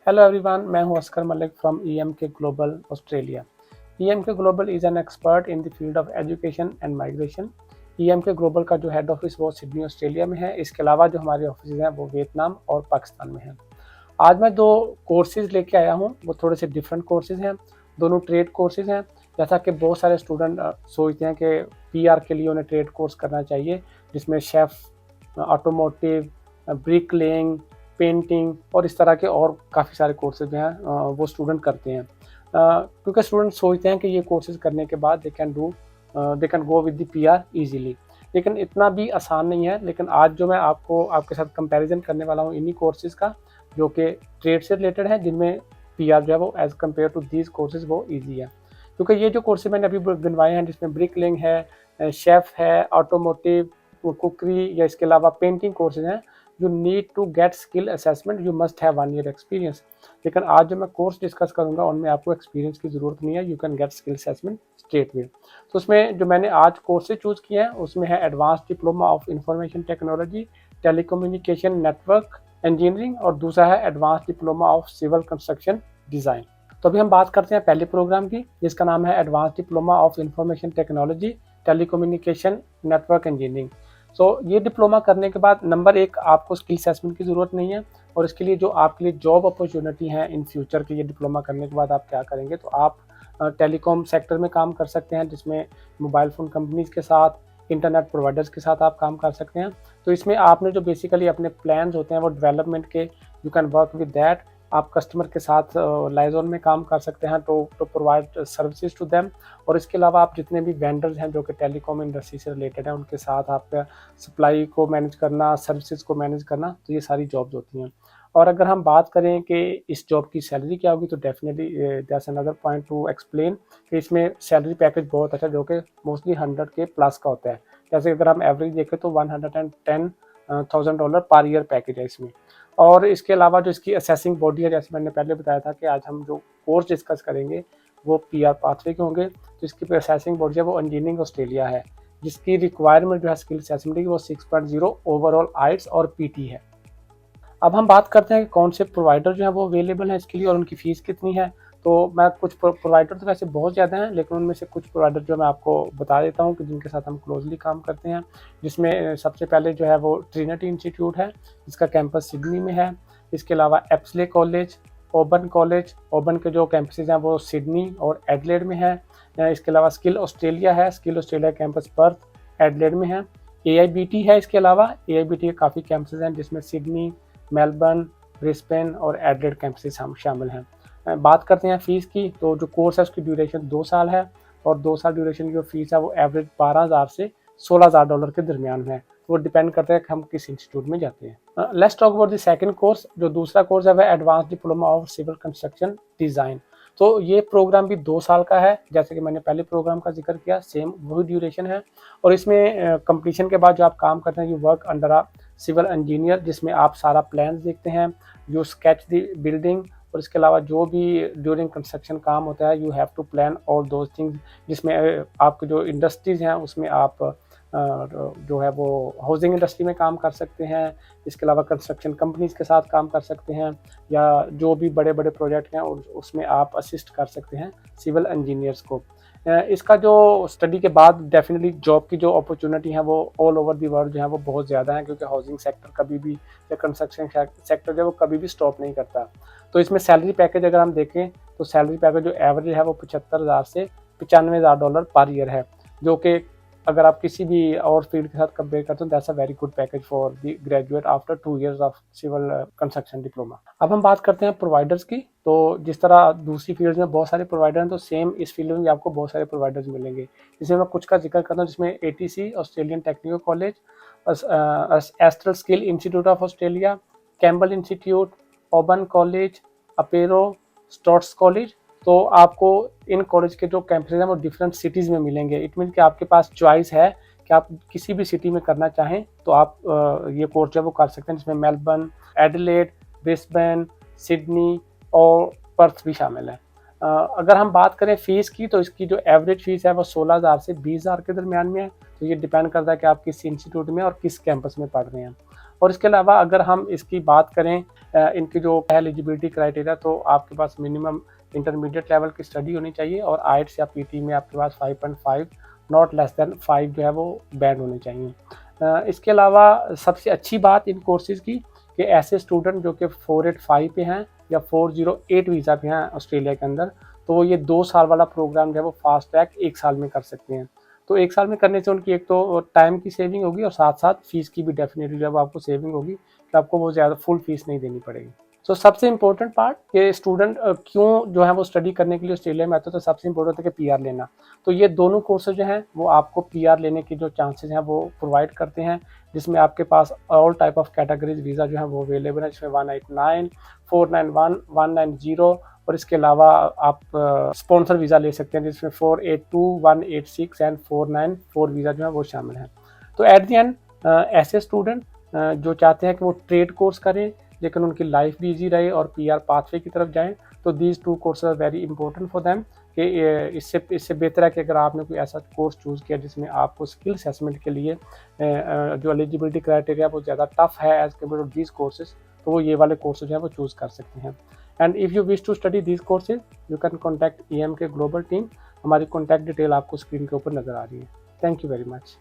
Hello everyone, मैं हूं Askar Malik from EMK Global Australia. EMK Global is an expert in the field of education and migration. EMK Global का जो head office वो Sydney Australia में है। इसके अलावा जो हमारे ऑफिस हैं वो वियतनाम और पाकिस्तान में हैं। आज मैं दो कोर्सेज लेके आया हूं, वो थोड़े से डिफरेंट कोर्सेज हैं। दोनों ट्रेड कोर्सेज हैं। जैसा कि बहुत सारे स्टूडेंट सोचते हैं कि पीआर के लिए उन्हें ट्रेड कोर्स करना चाहिए, जिसमें chef, automotive, brick laying, painting और इस तरह के और काफ़ी सारे कोर्सेज जो हैं वो स्टूडेंट करते हैं। क्योंकि स्टूडेंट सोचते हैं कि ये कोर्सेज करने के बाद they can go with the PR easily. लेकिन इतना भी आसान नहीं है। लेकिन आज जो मैं आपके साथ कंपैरिजन करने वाला हूँ इन्हीं कोर्सेज का, जो कि ट्रेड से रिलेटेड है, जिनमें पीआर जो है वो as compare to these courses वो ईजी है। क्योंकि ये जो कोर्सेज मैंने अभी गिनवाए हैं, जिसमें ब्रिक लेइंग है, शेफ़ है, ऑटोमोटिव, कुकरी या इसके अलावा पेंटिंग कोर्सेज हैं, you need to get skill assessment, you must have 1 year experience. लेकिन आज जो मैं कोर्स डिस्कस करूंगा उनमें आपको एक्सपीरियंस की ज़रूरत नहीं है, you can get skill assessment straight way. तो उसमें जो मैंने आज कोर्सेज चूज़ किए हैं उसमें है advance diploma of information technology, telecommunication network engineering, और दूसरा है advance diploma of civil construction design. तो अभी हम बात करते हैं पहले प्रोग्राम की, जिसका नाम है advance diploma of information technology, telecommunication network engineering. ये डिप्लोमा करने के बाद नंबर एक, आपको स्किल असेसमेंट की ज़रूरत नहीं है। और इसके लिए जो आपके लिए जॉब अपॉर्चुनिटी है इन फ्यूचर के, ये डिप्लोमा करने के बाद आप क्या करेंगे, तो आप टेलीकॉम सेक्टर में काम कर सकते हैं, जिसमें मोबाइल फ़ोन कंपनीज़ के साथ, इंटरनेट प्रोवाइडर्स के साथ आप काम कर सकते हैं। तो इसमें आपने जो बेसिकली अपने प्लान्स होते हैं वो डेवलपमेंट के, you can work with that. आप कस्टमर के साथ लाइजॉन में काम कर सकते हैं to provide services to them. और इसके अलावा आप जितने भी वेंडर्स हैं जो कि टेलीकॉम इंडस्ट्री से रिलेटेड हैं, उनके साथ आपका सप्लाई को मैनेज करना, सर्विसेज को मैनेज करना, तो ये सारी जॉब्स होती हैं। और अगर हम बात करें कि इस जॉब की सैलरी क्या होगी, तो definitely that's another point two explain कि इसमें सैलरी पैकेज बहुत अच्छा, जो कि मोस्टली 100 के प्लस का होता है। जैसे अगर हम एवरेज देखें तो $110,000 पर ईयर पैकेज है इसमें। और इसके अलावा जो इसकी असेसिंग बॉडी है, जैसे मैंने पहले बताया था कि आज हम जो कोर्स डिस्कस करेंगे वो पीआर पाथवे के होंगे। तो इसकी असेसिंग बॉडी है वो इंजीनियरिंग ऑस्ट्रेलिया है, जिसकी रिक्वायरमेंट जो है स्किल असेसमेंट की वो 6.0 ओवरऑल आइट्स और पीटी है। अब हम बात करते हैं कि कौन से प्रोवाइडर जो है वो अवेलेबल हैं इसके लिए और उनकी फ़ीस कितनी है। तो मैं कुछ प्रोवाइडर तो वैसे बहुत ज़्यादा हैं, लेकिन उनमें से कुछ प्रोवाइडर जो मैं आपको बता देता हूँ कि जिनके साथ हम क्लोजली काम करते हैं। जिसमें सबसे पहले जो है वो ट्रिनिटी इंस्टीट्यूट है, जिसका कैंपस सिडनी में है। इसके अलावा एप्सले कॉलेज, ओबन के जो कैंपसेज हैं वो सिडनी और एडिलेड में है। इसके अलावा स्किल ऑस्ट्रेलिया है, skill Australia campus Perth, Adelaide में है। एआईबीटी है, इसके अलावा एआईबीटी के काफ़ी कैंपसेज हैं, जिसमें सिडनी, मेलबर्न, ब्रिस्बेन और एडिलेड कैंपसेस शामिल हैं। बात करते हैं फ़ीस की, तो जो कोर्स है उसकी ड्यूरेशन 2 साल है। और 2 साल ड्यूरेशन की जो फ़ीस है वो एवरेज $12,000 से $16,000 के दरमियान में है। तो वो डिपेंड करता है कि हम किस इंस्टीट्यूट में जाते हैं। Let's talk about the second course. जो दूसरा कोर्स है वह advance diploma of civil construction design. तो ये प्रोग्राम भी 2 साल का है, जैसे कि मैंने पहले प्रोग्राम का जिक्र किया, सेम वही ड्यूरेशन है। और इसमें कंप्लीशन के बाद जो आप काम करते हैं, you work under a civil engineer, जिसमें आप सारा प्लान देखते हैं, यू स्केच द बिल्डिंग। और इसके अलावा जो भी ड्यूरिंग कंस्ट्रक्शन काम होता है, you have to plan all those things. जिसमें आपके जो इंडस्ट्रीज़ हैं उसमें आप जो है वो हाउसिंग इंडस्ट्री में काम कर सकते हैं। इसके अलावा कंस्ट्रक्शन कंपनीज़ के साथ काम कर सकते हैं, या जो भी बड़े बड़े प्रोजेक्ट हैं उसमें आप असिस्ट कर सकते हैं सिविल इंजीनियर्स को। इसका जो स्टडी के बाद डेफिनेटली जॉब की जो अपॉर्चुनिटी है वो ऑल ओवर दी वर्ल्ड जो है वो बहुत ज़्यादा है, क्योंकि हाउसिंग सेक्टर कभी भी, या कंस्ट्रक्शन सेक्टर जो है वो कभी भी स्टॉप नहीं करता। तो इसमें सैलरी पैकेज अगर हम देखें, तो सैलरी पैकेज जो एवरेज है वो $75,000 से $95,000 पर ईयर है, जो कि अगर आप किसी भी और फील्ड के साथ कंपेयर करते हो, that's a very good package for the graduate after 2 years of civil construction diploma. अब हम बात करते हैं प्रोवाइडर्स की। तो जिस तरह दूसरी फील्ड में बहुत सारे प्रोवाइडर हैं, तो सेम इस फील्ड में भी आपको बहुत सारे प्रोवाइडर्स मिलेंगे। जिसमें मैं कुछ का जिक्र करता हूँ, जिसमें ATC Australian Technical College, Astral Skill Institute of Australia, Campbell Institute, Oban College, Apero, Stotts College. तो आपको इन कॉलेज के जो कैंपसेज हैं वो डिफरेंट सिटीज़ में मिलेंगे। इट मीन कि आपके पास चॉइस है कि आप किसी भी सिटी में करना चाहें तो आप ये कोर्स जो है वो कर सकते हैं, जिसमें मेलबर्न, एडिलेड, ब्रिस्बेन, सिडनी और पर्थ भी शामिल है। अगर हम बात करें फ़ीस की, तो इसकी जो एवरेज फ़ीस है वो 16,000 से 20,000 के दरमियान में है। तो ये डिपेंड करता है कि आप किस इंस्टीट्यूट में और किस कैंपस में पढ़ रहे हैं। और इसके अलावा अगर हम इसकी बात करें इनकी जो एलिजिबिलिटी क्राइटेरिया, तो आपके पास मिनिमम इंटरमीडिएट लेवल की स्टडी होनी चाहिए और आइट्स या पीटी में आपके पास 5.5 नॉट लेस देन 5 जो है वो बैंड होने चाहिए। इसके अलावा सबसे अच्छी बात इन कोर्सेज़ की कि ऐसे स्टूडेंट जो कि 485 पे हैं या 408 वीज़ा पे हैं ऑस्ट्रेलिया के अंदर, तो वो ये 2 साल वाला प्रोग्राम जो है वो फास्ट ट्रैक 1 साल में कर सकते हैं। तो 1 साल में करने से उनकी एक तो टाइम की सेविंग होगी और साथ-साथ फ़ीस की भी डेफ़िनेटली जब आपको सेविंग होगी, तो आपको वो ज़्यादा फुल फ़ीस नहीं देनी पड़ेगी। सो सबसे इम्पोर्टेंट पार्ट कि स्टूडेंट क्यों जो है वो स्टडी करने के लिए ऑस्ट्रेलिया में आते हैं, तो सबसे इम्पोर्टेंट है कि पीआर लेना। तो ये दोनों कोर्सेज जो हैं वो आपको पीआर लेने की जो चांसेस हैं वो प्रोवाइड करते हैं, जिसमें आपके पास all type of categories visa जो है वो अवेलेबल है, जिसमें 189, 491, 190 और इसके अलावा आप स्पॉन्सर वीज़ा ले सकते हैं, जिसमें 482, 186 एंड 494 वीज़ा जो है वो शामिल हैं। तो एट द एंड ऐसे स्टूडेंट जो चाहते हैं कि वो ट्रेड कोर्स करें लेकिन उनकी लाइफ भी इजी रहे और पीआर पाथवे की तरफ जाएं, तो these 2 courses are very important for them कि इससे बेहतर है कि अगर आपने कोई ऐसा कोर्स चूज़ किया जिसमें आपको स्किल असेसमेंट के लिए जो एलिजिबिलिटी क्राइटेरिया वो ज़्यादा टफ है as compare to these courses, तो वो ये वाले कोर्सेज हैं वो चूज़ कर सकते हैं। And if you wish to study these courses you can contact EMK global team. हमारी कॉन्टैक्ट डिटेल आपको स्क्रीन के ऊपर नज़र आ रही है। Thank you very much.